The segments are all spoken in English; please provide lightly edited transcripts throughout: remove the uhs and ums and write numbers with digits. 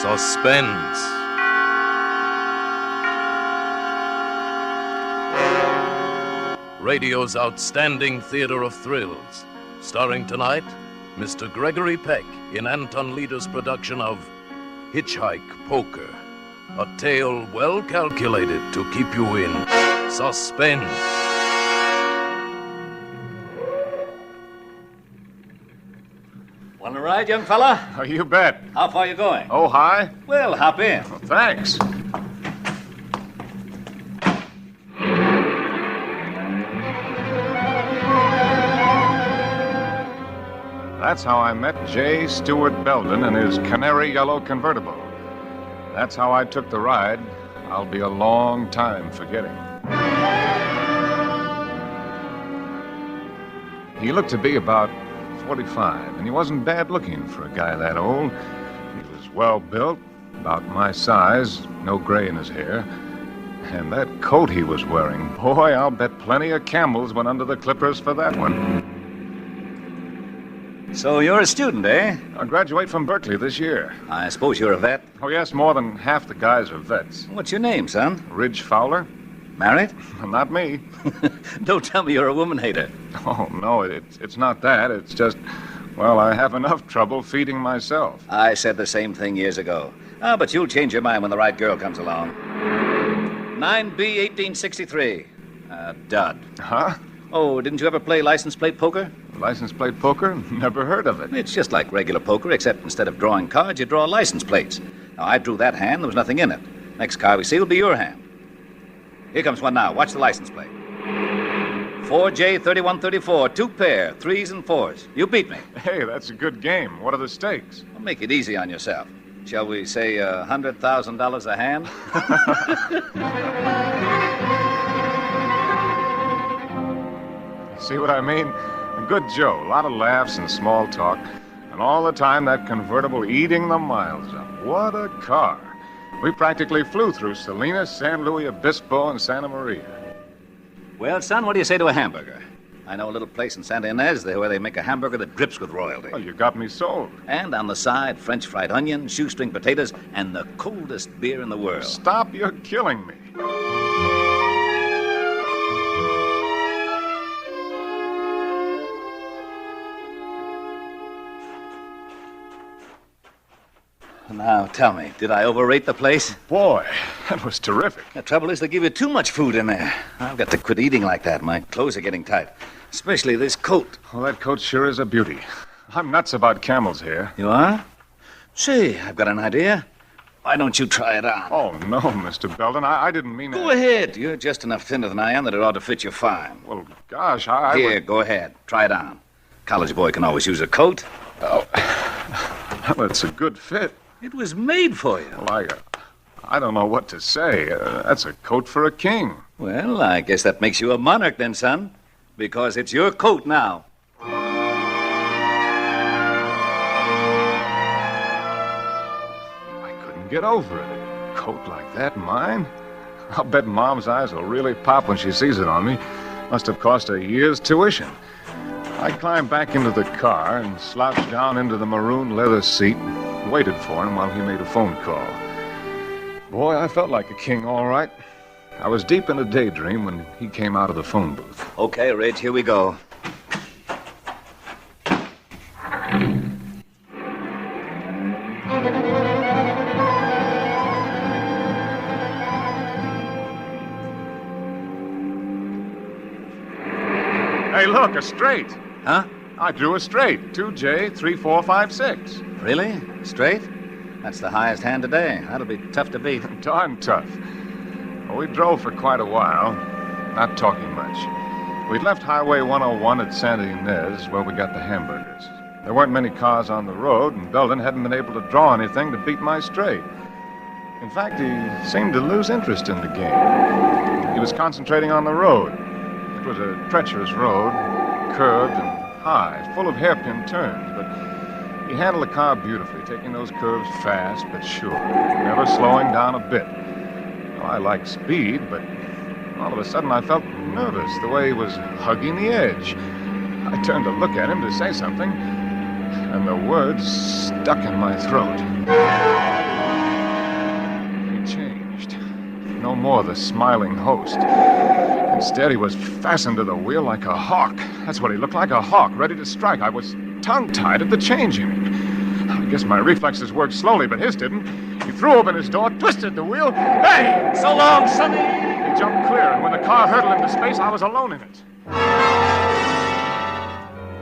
Suspense. Radio's outstanding theater of thrills. Starring tonight, Mr. Gregory Peck in Anton Leader's production of Hitch-Hike Poker. A tale well calculated to keep you in suspense. Want to ride, young fella? Oh, you bet. How far you going? Oh, hi. Well, hop in. Well, thanks. That's how I met J. Stewart Belden in his canary yellow convertible. That's how I took the ride. I'll be a long time forgetting. He looked to be about 45, and he wasn't bad looking for a guy that old. He was well built, about my size, no gray in his hair. And that coat he was wearing, boy, I'll bet plenty of camels went under the clippers for that one. So you're a student, eh? I'll graduate from Berkeley this year. I suppose you're a vet. Oh, yes, more than half the guys are vets. What's your name, son? Ridge Fowler? Married? Not me. Don't tell me you're a woman hater. Oh, no, it's not that. It's just, well, I have enough trouble feeding myself. I said the same thing years ago. But you'll change your mind when the right girl comes along. 9B 1863. Dud. Huh? Oh, didn't you ever play license plate poker? License plate poker? Never heard of it. It's just like regular poker, except instead of drawing cards, you draw license plates. Now, I drew that hand. There was nothing in it. Next card we see will be your hand. Here comes one now. Watch the license plate. 4J3134, two pair, threes and fours. You beat me. Hey, that's a good game. What are the stakes? Well, make it easy on yourself. Shall we say $100,000 a hand? See what I mean? A good Joe, a lot of laughs and small talk, and all the time that convertible eating the miles up. What a car. We practically flew through Salinas, San Luis Obispo, and Santa Maria. Well, son, what do you say to a hamburger? I know a little place in Santa Ynez where they make a hamburger that drips with royalty. Well, you got me sold. And on the side, French fried onion, shoestring potatoes, and the coldest beer in the world. Stop, you're killing me. Now, tell me, did I overrate the place? Boy, that was terrific. The trouble is they give you too much food in there. I've got to quit eating like that. My clothes are getting tight. Especially this coat. Well, that coat sure is a beauty. I'm nuts about camels here. You are? Say, I've got an idea. Why don't you try it on? Oh, no, Mr. Belden. I didn't mean Go ahead. You're just enough thinner than I am that it ought to fit you fine. Well, gosh, I Here, would... go ahead. Try it on. College boy can always use a coat. Oh, well, it's a good fit. It was made for you. Well, I don't know what to say. That's a coat for a king. Well, I guess that makes you a monarch then, son. Because it's your coat now. I couldn't get over it. A coat like that, mine? I'll bet Mom's eyes will really pop when she sees it on me. Must have cost a year's tuition. I climbed back into the car and slouched down into the maroon leather seat and waited for him while he made a phone call. Boy, I felt like a king, all right. I was deep in a daydream when he came out of the phone booth. Okay, Ridge, here we go. Hey, look, a straight. Huh? I drew a straight. 2J3456. Really? Straight? That's the highest hand today. That'll be tough to beat. Darn tough. Well, we drove for quite a while, not talking much. We'd left Highway 101 at Santa Ynez, where we got the hamburgers. There weren't many cars on the road, and Belden hadn't been able to draw anything to beat my straight. In fact, he seemed to lose interest in the game. He was concentrating on the road. It was a treacherous road, curved and high, full of hairpin turns, but he handled the car beautifully, taking those curves fast but sure, never slowing down a bit. Well, I like speed, but all of a sudden I felt nervous, the way he was hugging the edge. I turned to look at him to say something, and the words stuck in my throat. no more the smiling host. Instead, he was fastened to the wheel like a hawk. That's what he looked like, a hawk, ready to strike. I was tongue-tied at the changing. I guess my reflexes worked slowly, but his didn't. He threw open his door, twisted the wheel. Hey! So long, Sonny! He jumped clear, and when the car hurtled into space, I was alone in it.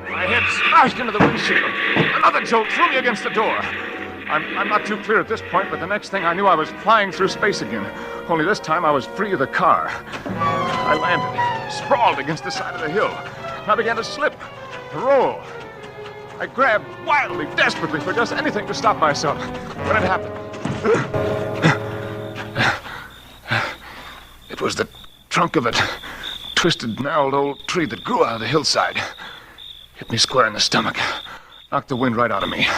My head smashed into the windshield. Another jolt threw me against the door. I'm not too clear at this point, but the next thing I knew, I was flying through space again. Only this time, I was free of the car. I landed, sprawled against the side of the hill. I began to slip, to roll. I grabbed wildly, desperately for just anything to stop myself. When it happened, it was the trunk of a twisted, gnarled old tree that grew out of the hillside. Hit me square in the stomach. Knocked the wind right out of me.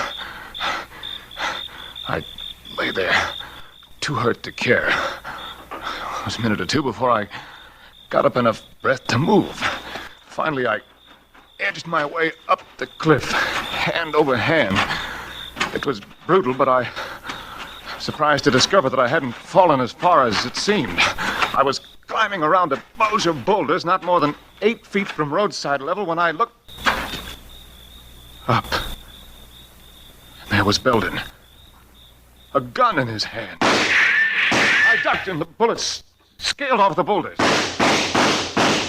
I lay there, too hurt to care. It was a minute or two before I got up enough breath to move. Finally, I edged my way up the cliff, hand over hand. It was brutal, but I was surprised to discover that I hadn't fallen as far as it seemed. I was climbing around a bulge of boulders not more than 8 feet from roadside level when I looked up. There was Belden, a gun in his hand. I ducked and the bullets scaled off the boulders.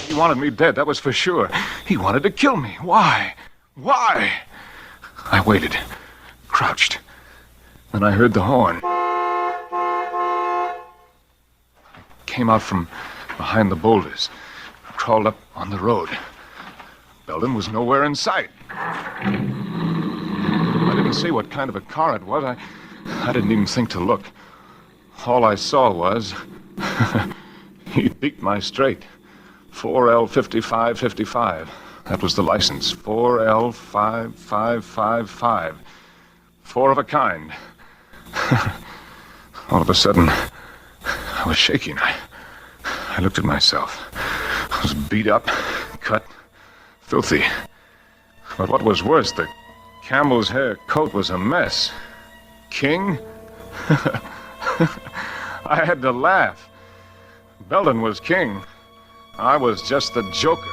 He wanted me dead, that was for sure. He wanted to kill me. Why? Why? I waited, crouched. Then I heard the horn. I came out from behind the boulders, crawled up on the road. Belden was nowhere in sight. I didn't see what kind of a car it was. I didn't even think to look. All I saw was he beat my straight. 4L5555. That was the license. 4L5555. 4 of a kind. All of a sudden, I was shaking. I looked at myself. I was beat up, cut, filthy. But what was worse, the camel's hair coat was a mess. King? I had to laugh. Belden was king. I was just the joker.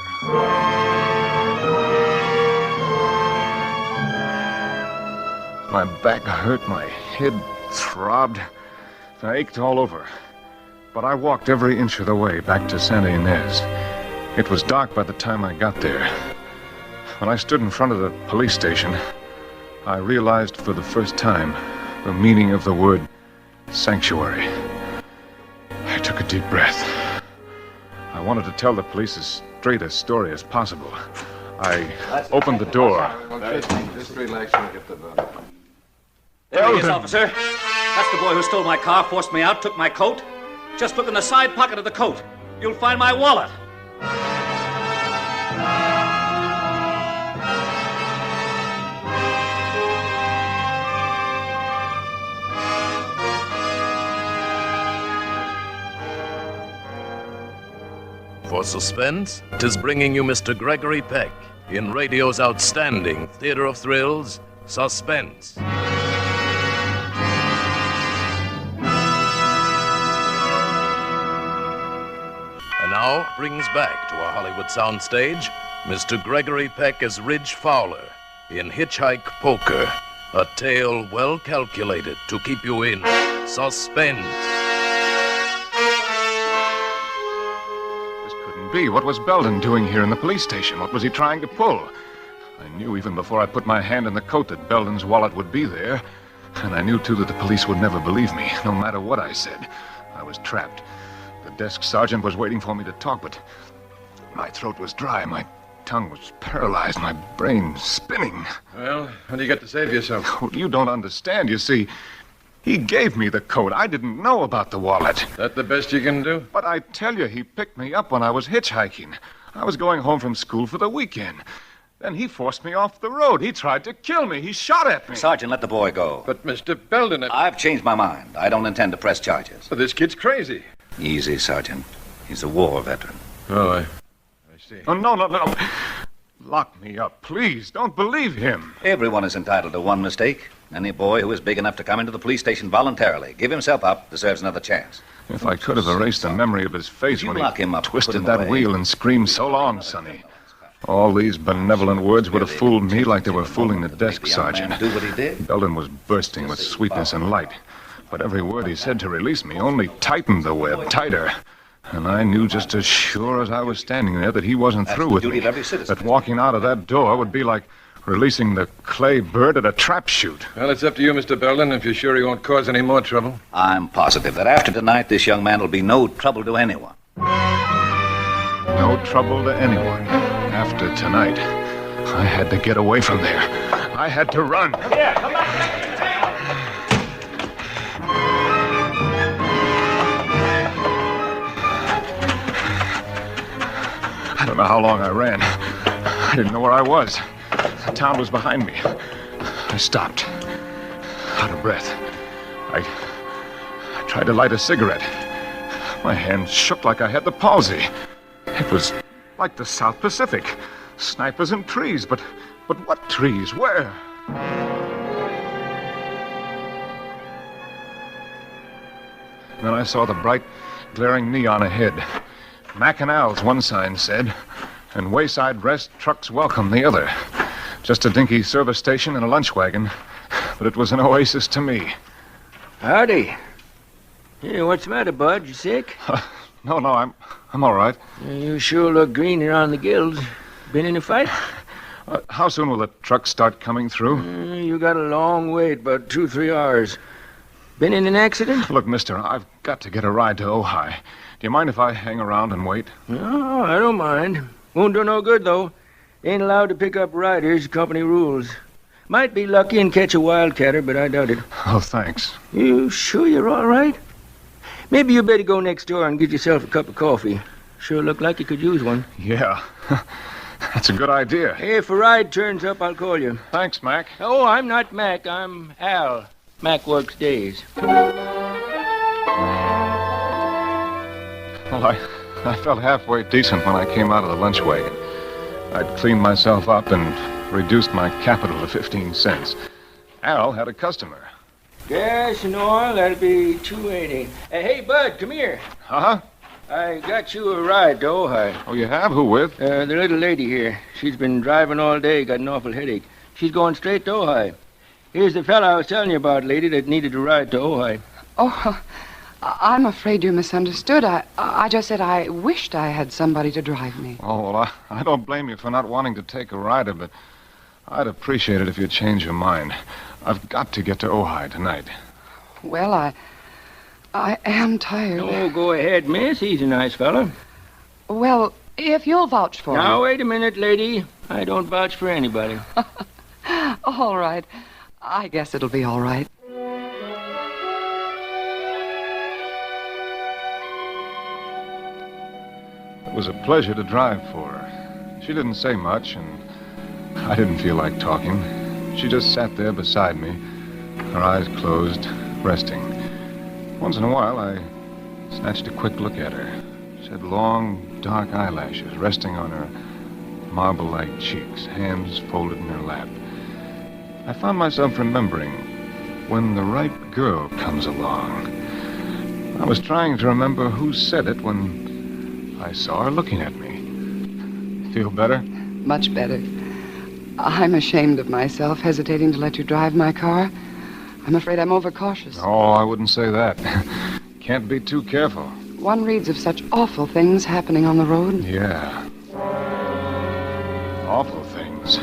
My back hurt, my head throbbed. I ached all over. But I walked every inch of the way back to Santa Ynez. It was dark by the time I got there. When I stood in front of the police station, I realized for the first time the meaning of the word sanctuary. I took a deep breath. I wanted to tell the police as straight a story as possible. I opened the door. Just relax and get the vote. There he is, officer. That's the boy who stole my car, forced me out, took my coat. Just look in the side pocket of the coat. You'll find my wallet. For Suspense, 'tis bringing you Mr. Gregory Peck in radio's outstanding theater of thrills, Suspense. And now brings back to our Hollywood soundstage Mr. Gregory Peck as Ridge Fowler in Hitch-Hike Poker, a tale well calculated to keep you in suspense. Be. What was Belden doing here in the police station? What was he trying to pull? I knew even before I put my hand in the coat that Belden's wallet would be there. And I knew, too, that the police would never believe me, no matter what I said. I was trapped. The desk sergeant was waiting for me to talk, but my throat was dry, my tongue was paralyzed, my brain spinning. Well, what do you got to say for yourself? Oh, you don't understand, you see. He gave me the coat. I didn't know about the wallet. That the best you can do? But I tell you, he picked me up when I was hitchhiking. I was going home from school for the weekend. Then he forced me off the road. He tried to kill me. He shot at me. Sergeant, let the boy go. But, Mr. Belden, I've changed my mind. I don't intend to press charges. But this kid's crazy. Easy, Sergeant. He's a war veteran. Oh, I see. Oh, no. Lock me up, please. Don't believe him. Everyone is entitled to one mistake. Any boy who is big enough to come into the police station voluntarily, give himself up, deserves another chance. If I could have erased the memory of his face Would you when lock he him up, twisted put him that away? wheel and screamed, "So long, Sonny." All these benevolent words would have fooled me like they were fooling the desk sergeant. Do what he did. Belden was bursting with sweetness and light. But every word he said to release me only tightened the web tighter. And I knew just as sure as I was standing there that he wasn't That's through the with duty me. of every citizen. That walking out of that door would be like releasing the clay bird at a trap shoot. Well, it's up to you, Mr. Belden, if you're sure he won't cause any more trouble. I'm positive that after tonight, this young man will be no trouble to anyone. No trouble to anyone. After tonight, I had to get away from there. I had to run. I don't know how long I ran. I didn't know where I was. The town was behind me. I stopped, out of breath. I tried to light a cigarette. My hand shook like I had the palsy. It was like the South Pacific. Snipers and trees, but what trees? Where? Then I saw the bright, glaring neon ahead. Mac and Al's, one sign said, and Wayside Rest Trucks Welcome, the other. Just a dinky service station and a lunch wagon, but it was an oasis to me. Howdy. Hey, what's the matter, Bud? You sick? No, I'm all right. You sure look green around the gills. Been in a fight? How soon will the truck start coming through? You got a long wait, about 2-3 hours. Been in an accident? Look, mister, I've got to get a ride to Ojai. Do you mind if I hang around and wait? No, I don't mind. Won't do no good, though. Ain't allowed to pick up riders, company rules. Might be lucky and catch a wildcatter, but I doubt it. Oh, thanks. You sure you're all right? Maybe you better go next door and get yourself a cup of coffee. Sure look like you could use one. Yeah, that's a good idea. Hey, if a ride turns up, I'll call you. Thanks, Mac. Oh, I'm not Mac. I'm Al. Mac works days. Well, I felt halfway decent when I came out of the lunch wagon. I'd cleaned myself up and reduced my capital to 15 cents. Al had a customer. Gas and oil, that'll be $2.80. Hey, Bud, come here. Huh? I got you a ride to Ojai. Oh, you have? Who with? The little lady here. She's been driving all day, got an awful headache. She's going straight to Ojai. Here's the fella I was telling you about, lady, that needed a ride to Ojai. Oh, I'm afraid you misunderstood. I just said I wished I had somebody to drive me. Oh, well, I don't blame you for not wanting to take a rider, but I'd appreciate it if you'd change your mind. I've got to get to Ojai tonight. Well, I am tired. Oh, go ahead, miss. He's a nice fella. Well, if you'll vouch for Now, me. wait a minute, lady. I don't vouch for anybody. All right. I guess it'll be all right. It was a pleasure to drive for her. She didn't say much, and I didn't feel like talking. She just sat there beside me, her eyes closed, resting. Once in a while, I snatched a quick look at her. She had long, dark eyelashes resting on her marble-like cheeks, hands folded in her lap. I found myself remembering when the right girl comes along. I was trying to remember who said it when I saw her looking at me. Feel better? Much better. I'm ashamed of myself, hesitating to let you drive my car. I'm afraid I'm overcautious. Oh, I wouldn't say that. Can't be too careful. One reads of such awful things happening on the road. Yeah. Awful things.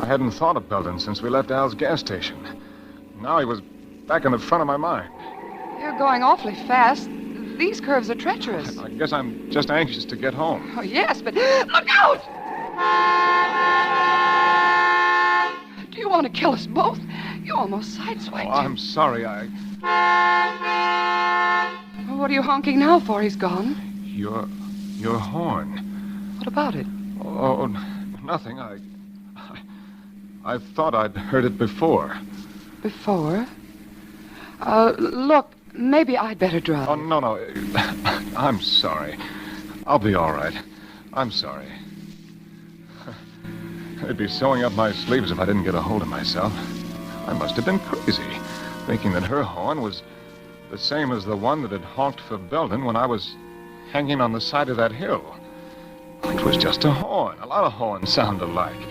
I hadn't thought of Belden since we left Al's gas station. Now he was back in the front of my mind. You're going awfully fast. These curves are treacherous. I guess I'm just anxious to get home. Oh, yes, but look out! Do you want to kill us both? You almost sideswiped Oh, I'm sorry. What are you honking now for? He's gone. Your horn. What about it? Oh, nothing. I thought I'd heard it before. Before? Look, maybe I'd better drive. Oh, no. I'm sorry. I'll be all right. I'm sorry. I'd be sewing up my sleeves if I didn't get a hold of myself. I must have been crazy, thinking that her horn was the same as the one that had honked for Belden when I was hanging on the side of that hill. It was just a horn. A lot of horns sound alike.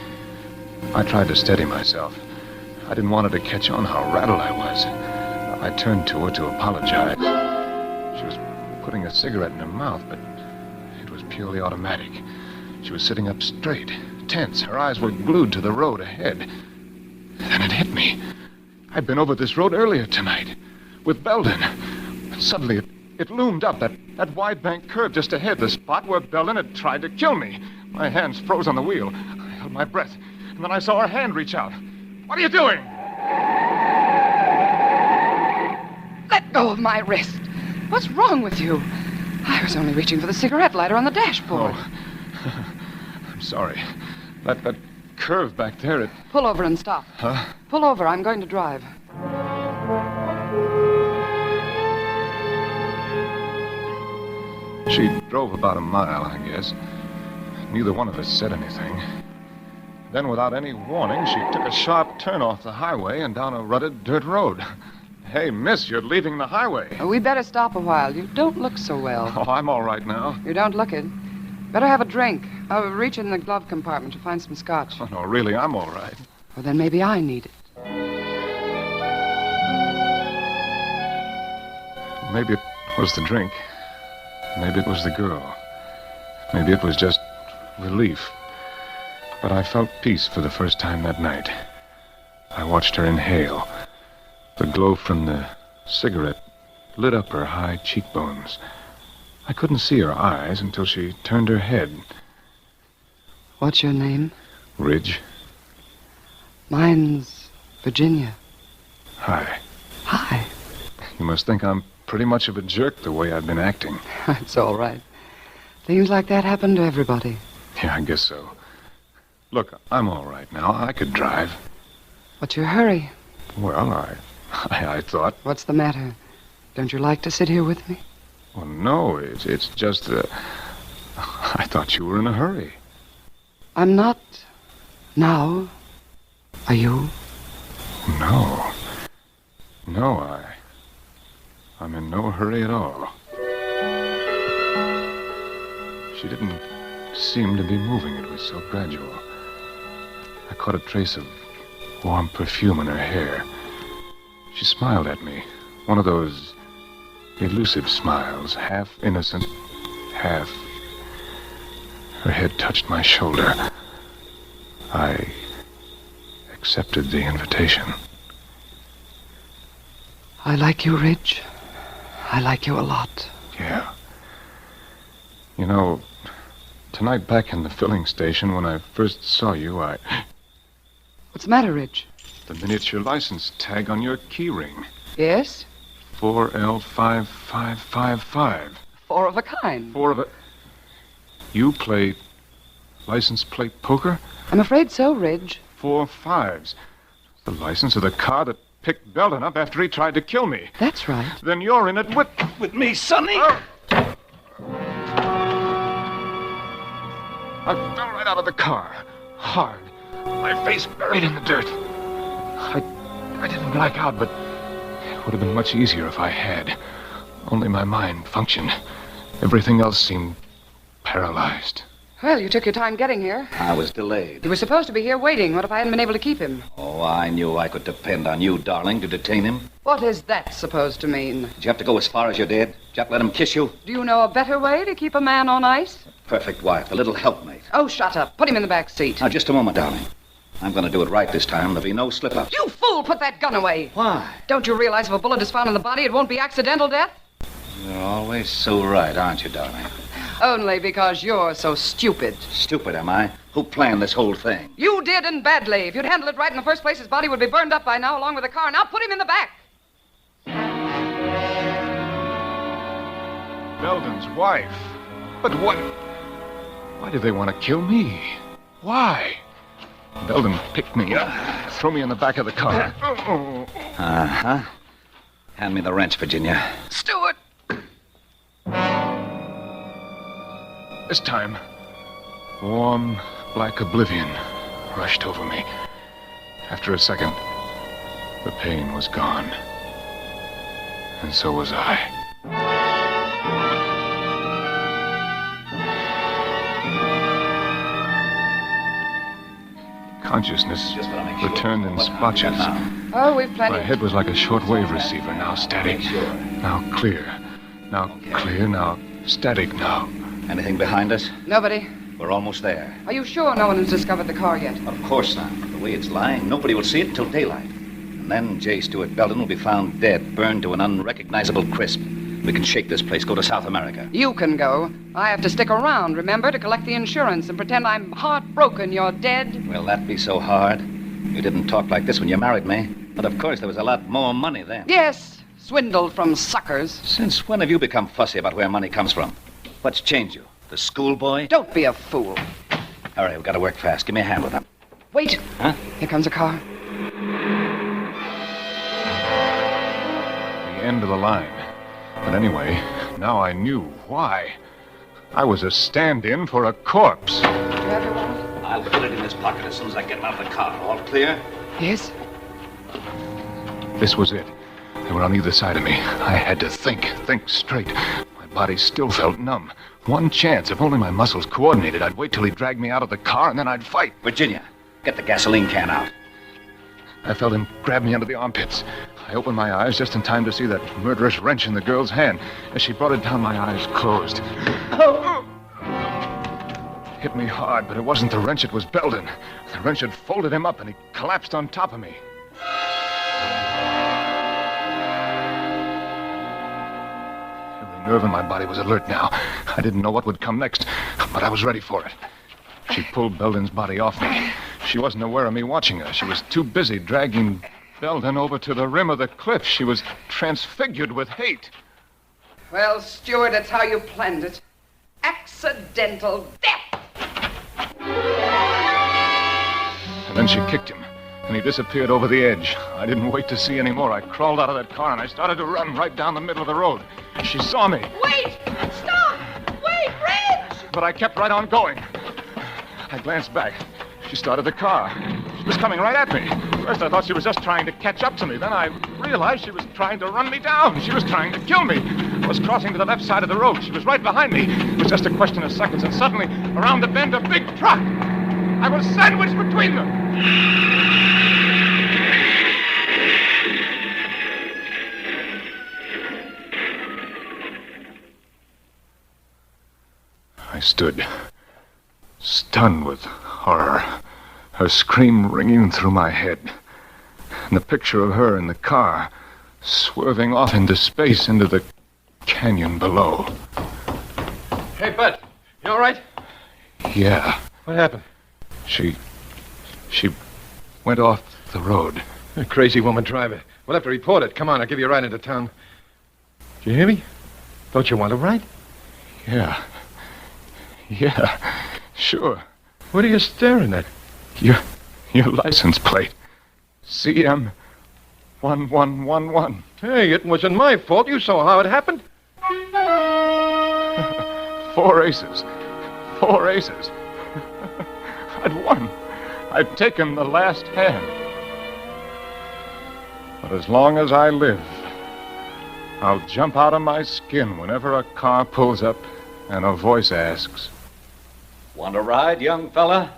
I tried to steady myself. I didn't want her to catch on how rattled I was. I turned to her to apologize. She was putting a cigarette in her mouth, but it was purely automatic. She was sitting up straight, tense. Her eyes were glued to the road ahead. Then it hit me. I'd been over this road earlier tonight with Belden. Suddenly, it loomed up, that wide bank curve just ahead, the spot where Belden had tried to kill me. My hands froze on the wheel. I held my breath, and then I saw her hand reach out. What are you doing? Let go of my wrist. What's wrong with you? I was only reaching for the cigarette lighter on the dashboard. Oh, I'm sorry. That curve back there, it... Pull over and stop. Huh? Pull over. I'm going to drive. She drove about a mile, I guess. Neither one of us said anything. Then, without any warning, she took a sharp turn off the highway and down a rutted dirt road. Hey, miss, you're leaving the highway. We better stop a while. You don't look so well. Oh, I'm all right now. You don't look it. Better have a drink. I'll reach in the glove compartment to find some scotch. Oh, no, really, I'm all right. Well, then maybe I need it. Maybe it was the drink. Maybe it was the girl. Maybe it was just relief. But I felt peace for the first time that night. I watched her inhale. The glow from the cigarette lit up her high cheekbones. I couldn't see her eyes until she turned her head. What's your name? Ridge. Mine's Virginia. Hi. Hi. You must think I'm pretty much of a jerk the way I've been acting. It's all right. Things like that happen to everybody. Yeah, I guess so. Look, I'm all right now. I could drive. What's your hurry? Well, I thought... What's the matter? Don't you like to sit here with me? Well, no, it's just that... I thought you were in a hurry. I'm not. Now. Are you? No. No, I'm in no hurry at all. She didn't seem to be moving. It was so gradual. I caught a trace of warm perfume in her hair. She smiled at me. One of those elusive smiles, half innocent, half... Her head touched my shoulder. I accepted the invitation. I like you, Ridge. I like you a lot. Yeah. You know, tonight back in the filling station when I first saw you, What's the matter, Ridge? The miniature license tag on your key ring. Yes? 4L5555. Four of a kind. Four of it. You play license plate poker? I'm afraid so, Ridge. 4 5s. The license of the car that picked Belden up after he tried to kill me. That's right. Then you're in it with me, Sonny. I fell right out of the car. Hard. My face buried in the dirt. I didn't black out, but it would have been much easier if I had. Only my mind functioned. Everything else seemed paralyzed. Well, you took your time getting here. I was delayed. You were supposed to be here waiting. What if I hadn't been able to keep him? Oh, I knew I could depend on you, darling, to detain him. What is that supposed to mean? Did you have to go as far as you did? Did you have to let him kiss you? Do you know a better way to keep a man on ice? Perfect wife, a little helpmate. Oh, shut up. Put him in the back seat. Now, just a moment, darling. I'm going to do it right this time. There'll be no slip-ups. You fool! Put that gun away. Why? Don't you realize if a bullet is found in the body, it won't be accidental death? You're always so right, aren't you, darling? Only because you're so stupid. Stupid, am I? Who planned this whole thing? You did, and badly. If you'd handled it right in the first place, his body would be burned up by now, along with the car. Now put him in the back. Belden's wife. But what? Why did they want to kill me? Why? Belden picked me up, threw me in the back of the car. Uh-huh. Hand me the wrench, Virginia. Stewart! This time, warm, black oblivion rushed over me. After a second, The pain was gone. And so was I. Consciousness returned in splotches. Oh, we've plenty. My head was like a shortwave receiver, now static, now clear, now clear, now static now. Anything behind us? Nobody. We're almost there. Are you sure no one has discovered the car yet? Of course not. The way it's lying, nobody will see it until daylight. And then J. Stuart Belden will be found dead, burned to an unrecognizable crisp. We can shake this place, go to South America. You can go. I have to stick around, remember, to collect the insurance and pretend I'm heartbroken you're dead. Will that be so hard? You didn't talk like this when you married me. But of course there was a lot more money then. Yes, swindled from suckers. Since when have you become fussy about where money comes from? What's changed you? The schoolboy? Don't be a fool. All right, we've got to work fast. Give me a hand with them. Wait. Huh? Here comes a car. The end of the line. But anyway, now I knew why. I was a stand-in for a corpse. Do you have your wallet? I'll put it in this pocket as soon as I get out of the car. All clear? Yes. This was it. They were on either side of me. I had to think straight. My body still felt numb. One chance, if only my muscles coordinated, I'd wait till he dragged me out of the car and then I'd fight. Virginia, get the gasoline can out. I felt him grab me under the armpits. I opened my eyes just in time to see that murderous wrench in the girl's hand. As she brought it down, my eyes closed. Oh. Hit me hard, but it wasn't the wrench, it was Belden. The wrench had folded him up and he collapsed on top of me. Every nerve in my body was alert now. I didn't know what would come next, but I was ready for it. She pulled Belden's body off me. She wasn't aware of me watching her. She was too busy dragging Belden over to the rim of the cliff. She was transfigured with hate. Well, Stuart, it's how you planned it. Accidental death! And then she kicked him, and he disappeared over the edge. I didn't wait to see any more. I crawled out of that car, and I started to run right down the middle of the road. She saw me. Wait! Stop! Wait, Reg! But I kept right on going. I glanced back. She started the car. She was coming right at me. First, I thought she was just trying to catch up to me. Then I realized she was trying to run me down. She was trying to kill me. I was crossing to the left side of the road. She was right behind me. It was just a question of seconds, and suddenly, around the bend, a big truck. I was sandwiched between them. I stood, stunned with horror, her scream ringing through my head, and the picture of her in the car, swerving off into space into the canyon below. Hey, Bud, you all right? Yeah. What happened? She went off the road. A crazy woman driver. We'll have to report it. Come on, I'll give you a ride into town. Do you hear me? Don't you want a ride? Yeah, sure. What are you staring at? Your license plate. CM 1111. Hey, it wasn't my fault. You saw how it happened. 4 aces. 4 aces. I'd won. I'd taken the last hand. But as long as I live, I'll jump out of my skin whenever a car pulls up and a voice asks, Want a ride, young fella?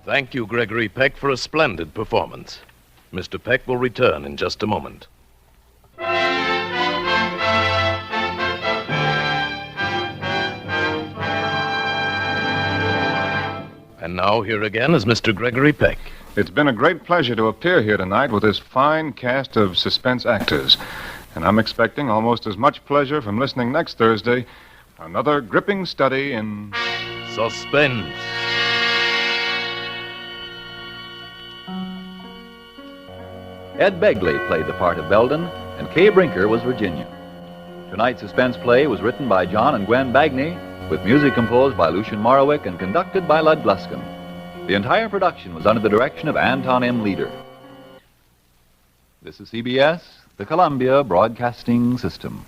Thank you, Gregory Peck, for a splendid performance. Mr. Peck will return in just a moment. And now, here again is Mr. Gregory Peck. It's been a great pleasure to appear here tonight with this fine cast of suspense actors. And I'm expecting almost as much pleasure from listening next Thursday. Another gripping study in Suspense. Ed Begley played the part of Belden, and Kay Brinker was Virginia. Tonight's suspense play was written by John and Gwen Bagney, with music composed by Lucian Morawick and conducted by Lud Gluskin. The entire production was under the direction of Anton M. Leader. This is CBS, the Columbia Broadcasting System.